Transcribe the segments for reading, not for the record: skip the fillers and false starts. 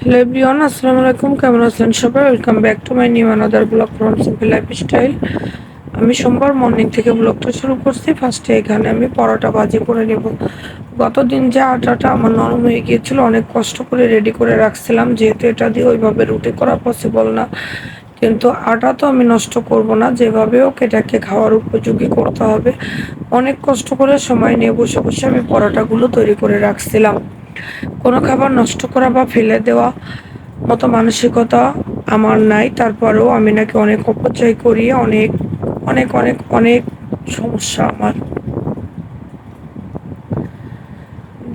Hello everyone, আসসালামু আলাইকুম। কেমন আছেন সবাই? Welcome back to my new another blog from simple lifestyle. আমি সোমবার মর্নিং থেকে ব্লগটা শুরু করছি। ফার্স্টে এখানে আমি পরোটা ভাজি করে নেব। গতদিন যে আটাটা আমার নরম হয়ে গিয়েছিল, অনেক কষ্ট করে রেডি করে রাখছিলাম, যেহেতু এটা দিয়ে ওইভাবে রুটি করা পসিবল না। কিন্তু আটা তো আমি নষ্ট করব না, যেভাবে হোক এটাকে খাওয়ার উপযোগী করতে হবে। অনেক কষ্ট করে সময় নিয়ে বসে বসে আমি পরোটাগুলো তৈরি করে রাখছিলাম। কোনো খাবার নষ্ট করা বা ফেলে দেওয়া মতো মানসিকতা আমার নাই। তারপরেও আমি নাকি অনেক অপচয় করি, অনেক অনেক অনেক অনেক সমস্যা আমার।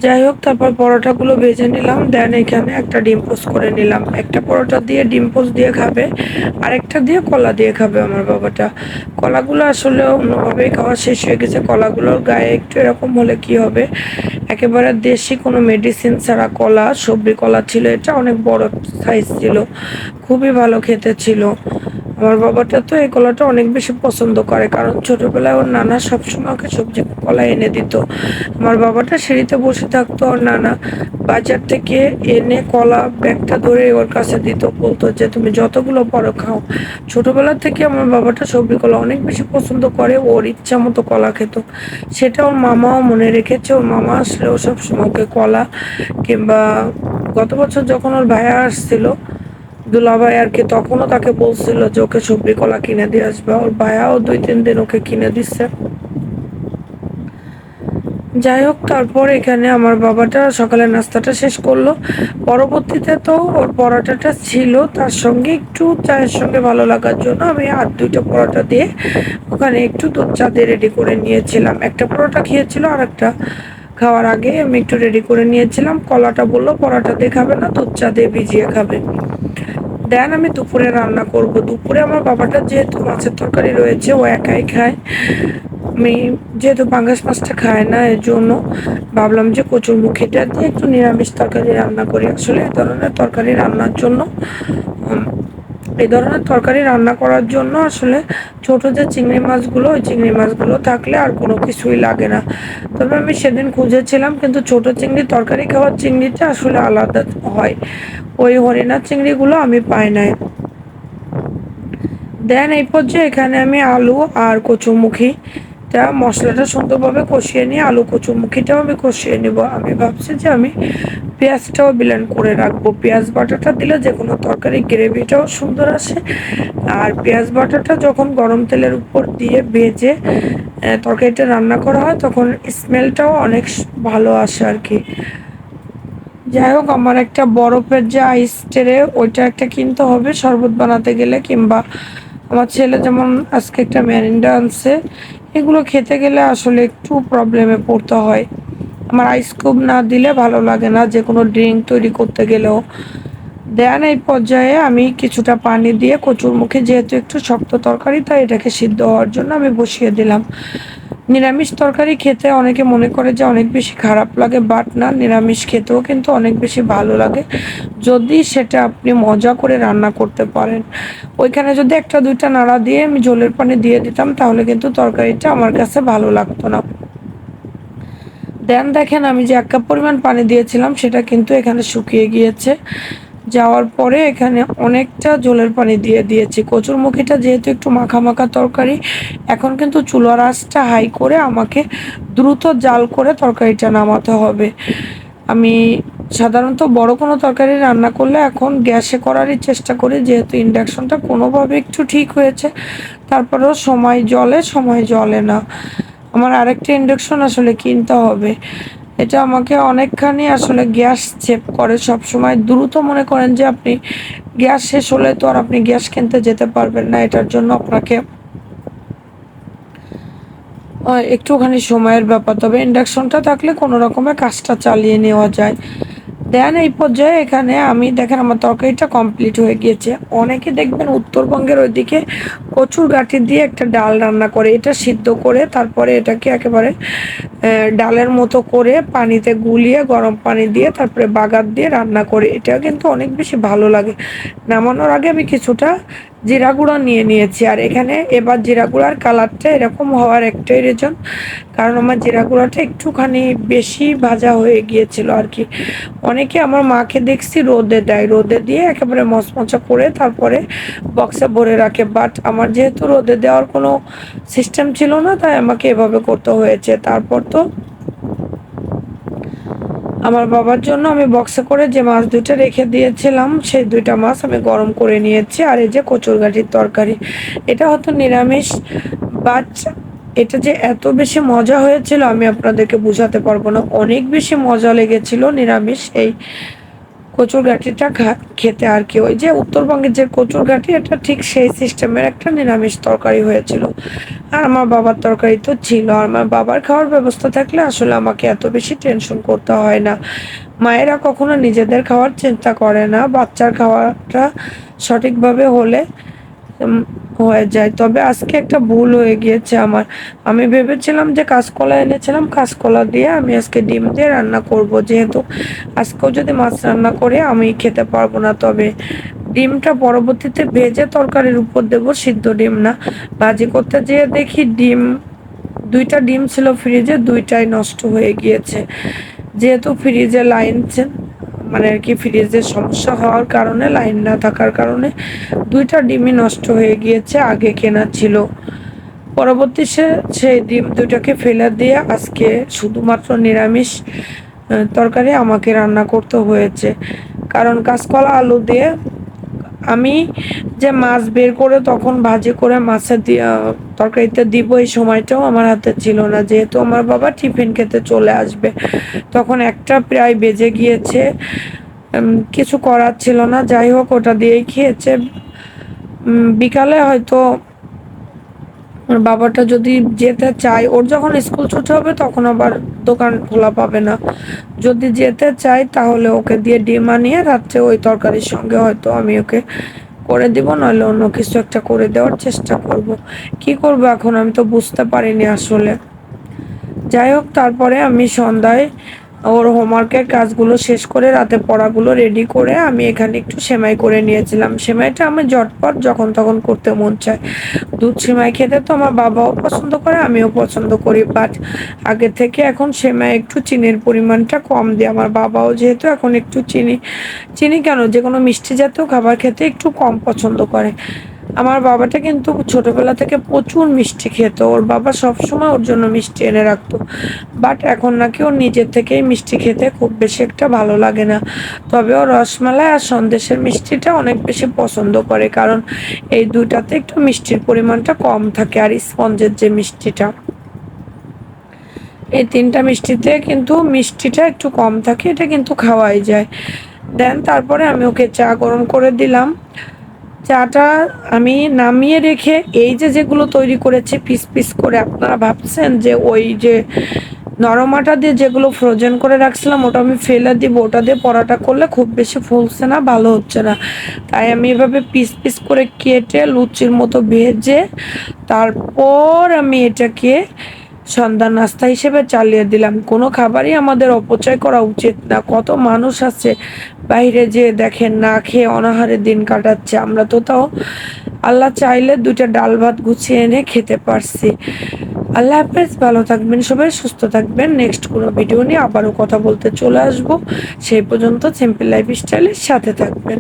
যাই হোক, তারপর পরোটাগুলো ভেজে নিলাম, দেন এখানে একটা ডিম পোস্ট করে নিলাম। একটা পরোটা দিয়ে ডিম পোস্ট দিয়ে খাবে, আরেকটা দিয়ে কলা দিয়ে খাবে আমার বাবাটা। কলাগুলো আসলে অন্যভাবেই খাওয়া শেষ হয়ে গেছে। কলাগুলোর গায়ে একটু এরকম হলে কি হবে, একেবারে দেশি কোনো মেডিসিন ছাড়া কলা, সবজি কলা ছিল। এটা অনেক বড় সাইজ ছিল, খুবই ভালো খেতে ছিল। আমার বাবাটা তো এই কলাটা অনেক বেশি পছন্দ করে, কারণ ছোটবেলায় ওর নানা সবসময় ওকে সবজি কলা এনে দিত। আমার বাবাটা সিঁড়িতে বসে থাকতো, ওর নানা বাজার থেকে এনে কলা ব্যাগটা ধরে ওর কাছে দিত, বলতো যে তুমি যতগুলো পারো খাও। ছোটবেলা থেকে আমার বাবাটা সবজি কলা অনেক বেশি পছন্দ করে, ওর ইচ্ছা মতো কলা খেত। সেটা ওর মামাও মনে রেখেছে। ওর মামা আসলেও সবসময় ওকে কলা কিংবা গত বছর যখন ওর ভাইয়া আসছিল, দুলাভাই আর কি, তখনও তাকে বলছিল যে ওকে সবজি কলা কিনে দিয়ে আসবে। ওর ভাইয়াও 2-3 দিন ওকে কিনে দিচ্ছে। যাই হোক, তারপর এখানে আমার বাবাটা সকালের নাস্তাটা শেষ করলো। পরবর্তীতে তো ওর পরোটাটা ছিল, তার সঙ্গে একটু চায়ের সঙ্গে ভালো লাগার জন্য আমি আর 2টা পরোটা দিয়ে ওখানে একটু দুধ চা দিয়ে রেডি করে নিয়েছিলাম। একটা পরোটা খেয়েছিল, আর একটা খাওয়ার আগে আমি একটু রেডি করে নিয়েছিলাম। কলাটা বললো পরোটা দিয়ে খাবে না, দুধ চা দিয়ে ভিজিয়ে খাবে। দেন আমি দুপুরে রান্না করব। দুপুরে আমার বাবাটা যেহেতু মাছের তরকারি রয়েছে, ও একাই খায়। আমি যেহেতু পাঙ্গাস মাছটা খায় না, এর জন্য ভাবলাম যে কচুরমুখিটা দিয়ে একটু নিরামিষ তরকারি রান্না করি। আসলে উম, এই ধরনের তরকারি রান্না করার জন্য আসলে ছোট যে চিংড়ি মাছগুলো, ওই চিংড়ি মাছগুলো থাকলে আর কোনো কিছুই লাগে না। তবে আমি সেদিন খুঁজেছিলাম, কিন্তু ছোট চিংড়ি তরকারি খাওয়ার চিংড়িটা আসলে আলাদা হয়, ওই হরিণা চিংড়িগুলো আমি পাই নাই। দেন এই পর্যায়ে এখানে আমি আলু আর কচুরমুখিটা মশলাটা সুন্দরভাবে কষিয়ে নিয়ে আলু কচুরমুখিটাও আমি কষিয়ে নিব। আমি ভাবছি যে আমি পেঁয়াজটাও ব্লেন্ড করে রাখবো। পেঁয়াজ বাটাটা দিলে যে কোনো তরকারি গ্রেভিটাও সুন্দর আসে। আর পেঁয়াজ বাটাটা যখন গরম তেলের উপর দিয়ে ভেজে তরকারিটা রান্না করা হয়, তখন স্মেলটাও অনেক ভালো আসে আর কি। যাই হোক, আমার একটা বরফের যে আইস ট্রে, ওইটা একটা কিনতে হবে শরবত বানাতে গেলে, কিংবা আমার ছেলে যেমন আজকে একটা ম্যারিন্ডা আনছে, এগুলো খেতে গেলে আসলে একটু প্রবলেমে পড়তে হয়। আমার আইস কিউব না দিলে ভালো লাগে না যে কোনো ড্রিঙ্ক তৈরি করতে গেলেও। দেন এই পর্যায়ে আমি কিছুটা পানি দিয়ে কচুর মুখে, যেহেতু একটু শক্ত তরকারি, তাই এটাকে সিদ্ধ হওয়ার জন্য আমি বসিয়ে দিলাম। নিরামিষ তরকারি খেতে অনেকে মনে করে যে অনেক বেশি খারাপ লাগে, বাট না, নিরামিষ খেতেও কিন্তু অনেক বেশি ভালো লাগে, যদি সেটা আপনি মজা করে রান্না করতে পারেন। ওইখানে যদি 1-2টা নাড়া দিয়ে আমি ঝোলের পানি দিয়ে দিতাম, তাহলে কিন্তু তরকারিটা আমার কাছে ভালো লাগতো না। দেন দেখেন, আমি যে 1 কাপ পরিমাণ পানি দিয়েছিলাম, সেটা কিন্তু এখানে শুকিয়ে গিয়েছে। যাওয়ার পরে এখানে অনেকটা ঝোলের পানি দিয়ে দিয়েছি। কচুরমুখিটা যেহেতু একটু মাখা মাখা তরকারি, এখন কিন্তু চুলার আঁচটা হাই করে আমাকে দ্রুত জাল করে তরকারিটা নামাতে হবে। আমি সাধারণত বড় কোনো তরকারি রান্না করলে এখন গ্যাসে করারই চেষ্টা করি, যেহেতু ইন্ডাকশনটা কোনোভাবে একটু ঠিক হয়েছে, তারপরেও সময় জ্বলে না। আমার আরেকটা ইন্ডাকশন আসলে কিনতে হবে। এটা আমাকে অনেকখানি আসলে গ্যাস সেভ করে। সবসময় দ্রুত, মনে করেন যে আপনি গ্যাস শেষ হলে তো আর আপনি গ্যাস কিনতে যেতে পারবেন না, এটার জন্য আপনাকে একটুখানি সময়ের ব্যাপার। তবে ইন্ডাকশনটা থাকলে কোনো রকমে কাজটা চালিয়ে নেওয়া যায়। দেন এই পর্যায়ে এখানে আমি দেখেন আমার তরকারিটা কমপ্লিট হয়ে গিয়েছে। অনেকে দেখবেন উত্তরবঙ্গের ওইদিকে কচুর গাঁটি দিয়ে একটা ডাল রান্না করে, এটা সিদ্ধ করে তারপরে এটাকে একেবারে ডালের মতো করে পানিতে গুলিয়ে গরম পানি দিয়ে তারপরে বাগার দিয়ে রান্না করে, এটা কিন্তু অনেক বেশি ভালো লাগে। নামানোর আগে আমি কিছুটা জিরা গুঁড়া নিয়ে নিয়েছি, আর এখানে এবার জিরা গুঁড়ার কালারটা এরকম হওয়ার একটাই রিজন, কারণ আমার জিরা গুঁড়াটা একটুখানি বেশি ভাজা হয়ে গিয়েছিল আর কি। অনেকে আমার মাকে দেখছি রোদে দেয়, রোদে দিয়ে একেবারে মচমচা করে তারপরে বক্সে ভরে রাখে, বাট আমার যেহেতু রোদে দেওয়ার কোনো সিস্টেম ছিল না, তাই আমাকে এভাবে করতে হয়েছে। তারপর তো আমার বাবার জন্য আমি বক্সে করে যে মাছ দুইটা রেখে দিয়েছিলাম, সেই দুইটা মাছ আমি গরম করে নিয়েছি। আর এই যে কচুরগাঠির তরকারি, এটা হয়তো নিরামিষ, বাট এটা যে এত বেশি মজা হয়েছিল আমি আপনাদেরকে বুঝাতে পারবো না, অনেক বেশি মজা লেগেছিল নিরামিষ এই কচুরগাঠিটা খেতে আর কি। ওই যে উত্তরবঙ্গের যে কচুরগাঠি, এটা ঠিক সেই সিস্টেমের একটা নিরামিষ তরকারি হয়েছিল। আর আমার বাবার তরকারি তো ছিল, আর আমার বাবার খাওয়ার ব্যবস্থা থাকলে আসলে আমাকে এত বেশি টেনশন করতে হয় না। মায়েরা কখনো নিজেদের খাওয়ার চিন্তা করে না, বাচ্চার খাওয়াটা সঠিকভাবে হলে উম, হয়ে যায়। তবে আজকে একটা ভুল হয়ে গিয়েছে আমার, আমি ভেবেছিলাম যে কাঁচকলা এনেছিলাম, কাঁচকলা দিয়ে আমি আজকে ডিম দিয়ে রান্না করব, যেহেতু আজকেও যদি মাছ রান্না করে আমি খেতে পারবো না। তবে ডিমটা পরবর্তীতে ভেজে তরকারির উপর দেবো, সিদ্ধ ডিম না। ভাজি করতে যেয়ে দেখি দুইটা ডিম ছিল ফ্রিজে, দুইটাই নষ্ট হয়ে গিয়েছে। যেহেতু ফ্রিজে লাইন মানে আর কি ফ্রিজের সমস্যা হওয়ার কারণে, লাইন না থাকার কারণে দুইটা ডিমই নষ্ট হয়ে গিয়েছে, আগে কেনা ছিল। পরবর্তী সেই ডিম দুইটাকে ফেলে দিয়ে আজকে শুধুমাত্র নিরামিষ তরকারি আমাকে রান্না করতে হয়েছে। কারণ কাঁচকলা আলু দিয়ে আমি যে মাছ বের করে তখন ভাজি করে মাছের তরকারিতে দিব, এই সময়টাও আমার হাতে ছিল না, যেহেতু আমার বাবা টিফিন খেতে চলে আসবে। তখন একটা প্রায় বেজে গিয়েছে, কিছু করার ছিল না, যাই হোক ওটা দিয়েই খেয়েছে। বিকালে হয়তো ওর বাবাটা যদি যেতে চায়, ওর যখন স্কুল ছুটি হবে তখন আবার দোকান খোলা পাবে না, যদি যেতে চাই তাহলে ওকে দিয়ে ডিম আনিয়ে রাত্রে ওই তরকারির সঙ্গে হয়তো আমি ওকে করে দিব, নইলে অন্য কিছু একটা করে দেওয়ার চেষ্টা করব। কি করব এখন আমি তো বুঝতে পারিনি আসলে। যাই হোক, তারপরে আমি সন্ধ্যায় ওর হোমওয়ার্কের কাজগুলো শেষ করে রাতে পড়াগুলো রেডি করে আমি এখানে একটু সেমাই করে নিয়েছিলাম। সেমাইটা আমি ঝটপট যখন তখন করতে মন চায়। দুধ সেমাই খেতে তো আমার বাবাও পছন্দ করে, আমিও পছন্দ করি, বাট আগে থেকে এখন সেমাই একটু চিনির পরিমাণটা কম দিই। আমার বাবাও যেহেতু এখন একটু চিনি, চিনি কেন, যে কোনো মিষ্টি জাতীয় খাবার খেতে একটু কম পছন্দ করে। আমার বাবাটা কিন্তু ছোটবেলা থেকে প্রচুর মিষ্টি খেত, ওর বাবা সবসময় ওর জন্য মিষ্টি এনে রাখতো, বাট এখন নাকি ওর নিজের থেকেই মিষ্টি খেতে খুব বেশি একটা ভালো লাগে না। তবে ও রসমালাই আর সন্দেশের মিষ্টিটা অনেক বেশি পছন্দ করে, কারণ এই দুইটাতে একটু মিষ্টির পরিমাণটা কম থাকে, আর স্পঞ্জের যে মিষ্টিটা, এই তিনটা মিষ্টিতে কিন্তু মিষ্টিটা একটু কম থাকে, এটা কিন্তু খাওয়াই যায়। দেন তারপরে আমি ওকে চা গরম করে দিলাম। চাটা আমি নামিয়ে রেখে এই যে যেগুলো তৈরি করেছি পিস পিস করে, আপনারা ভাবছেন যে ওই যে নরম আটা দিয়ে যেগুলো ফ্রোজেন করে রাখছিলাম ওটা আমি ফেলে দিব, ওটা দিয়ে পরাটা করলে খুব বেশি ফুলছে না, ভালো হচ্ছে না। তাই আমি এভাবে পিস পিস করে কেটে লুচির মতো ভেজে তারপর আমি এটাকে সন্ধ্যার নাস্তা হিসেবে চালিয়ে দিলাম। কোনো খাবারই আমাদের অপচয় করা উচিত না, কত মানুষ আছে বাইরে যে দেখেন না খেয়ে অনাহারে দিন কাটাচ্ছে, আমরা তো তাও আল্লাহ চাইলে দুইটা ডাল ভাত গুছিয়ে এনে খেতে পারছি। আল্লাহ হাফেজ, ভালো থাকবেন সবাই, সুস্থ থাকবেন। নেক্সট কোনো ভিডিও নিয়ে আবারও কথা বলতে চলে আসবো, সেই পর্যন্ত সিম্পল লাইফ স্টাইলের সাথে থাকবেন।